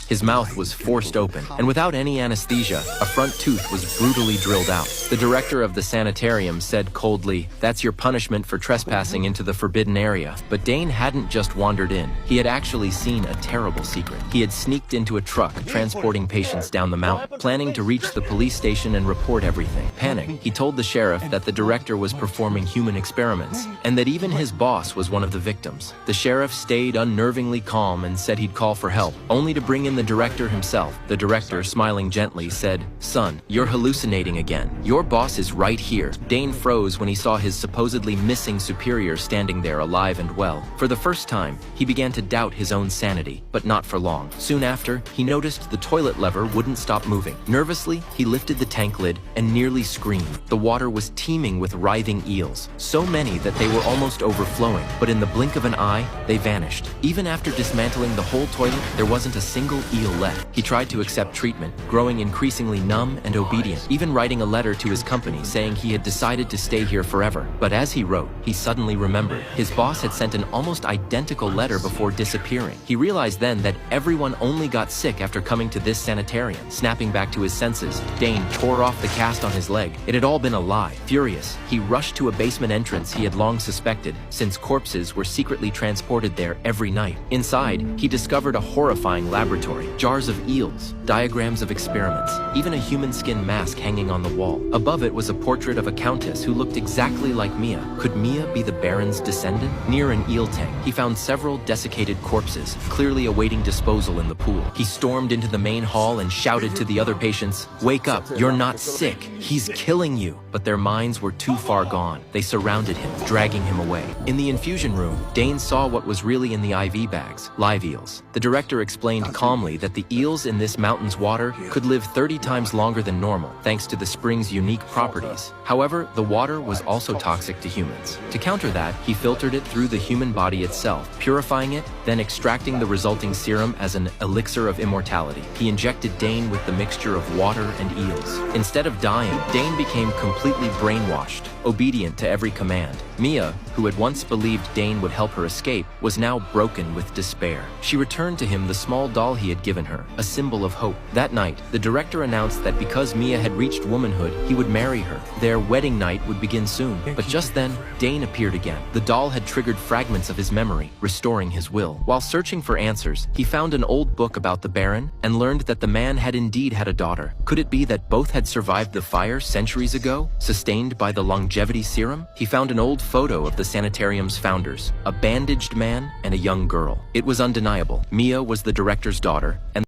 His mouth was forced open, and without any anesthesia, a front tooth was brutally drilled out. The director of the sanitarium said coldly, "That's your punishment for trespassing into the forbidden area." But Dane hadn't just wandered in. He had actually seen a terrible secret. He had sneaked into a truck transporting patients down the mountain, planning to reach the police station and report everything. Panicked, he told the sheriff that the director was performing human experiments, and that even his boss was one of the victims. The sheriff stayed unnervingly calm and said he'd call for help, only to bring in the director himself. The director, smiling gently, said, "Son, you're hallucinating again. Your boss is right here." Dane froze when he saw his supposedly missing superior standing there alive and well. For the first time, he began to doubt his own sanity, but not for long. Soon after, he noticed the toilet lever wouldn't stop moving. Nervously, he lifted the tank lid and nearly screamed. The water was teeming with writhing eels, so many that they were almost overflowing, but in the blink of an eye, they vanished. Even after dismantling the whole toilet, there wasn't a single eel left. He tried to accept treatment, growing increasingly numb and obedient, even writing a letter to his company saying he had decided to stay here forever. But as he wrote, he suddenly remembered. His boss had sent an almost identical letter before disappearing. He realized then that everyone only got sick after coming to this sanitarium. Snapping back to his senses, Dane tore off the cast on his leg. It had all been a lie. Furious, he rushed to a basement entrance he had long suspected, since corpses were secretly transported there every night. Inside, he discovered a horrifying laboratory. Jars of eels, diagrams of experiments, even a human skin mask hanging on the wall. Above it was a portrait of a countess who looked exactly like Mia. Could Mia be the Baron's descendant? Near an eel tank, he found several desiccated corpses, clearly awaiting disposal in the pool. He stormed into the main hall and shouted to the other patients, "Wake up, you're not sick. He's killing you." But their minds were too far gone. They surrounded him, dragging him away. In the infusion room, Dane saw what was really in the IV bags, live eels. The director explained calmly that the eels in this mountain's water could live 30 times longer than normal, thanks to the spring's unique properties. However, the water was also toxic to humans. To counter that, he filtered it through the human body itself, purifying it, then extracting the resulting serum as an elixir of immortality. He injected Dane with the mixture of water and eels. Instead of dying, Dane became completely brainwashed, obedient to every command. Mia, who had once believed Dane would help her escape, was now broken with despair. She returned to him the small doll he had given her, a symbol of hope. That night, the director announced that because Mia had reached womanhood, he would marry her. Their wedding night would begin soon. But just then, Dane appeared again. The doll had triggered fragments of his memory, restoring his will. While searching for answers, he found an old book about the Baron and learned that the man had indeed had a daughter. Could it be that both had survived the fire centuries ago, sustained by the longevity serum? He found an old photo of the sanitarium's founders, a bandaged man and a young girl. It was undeniable. Mia was the director's daughter, and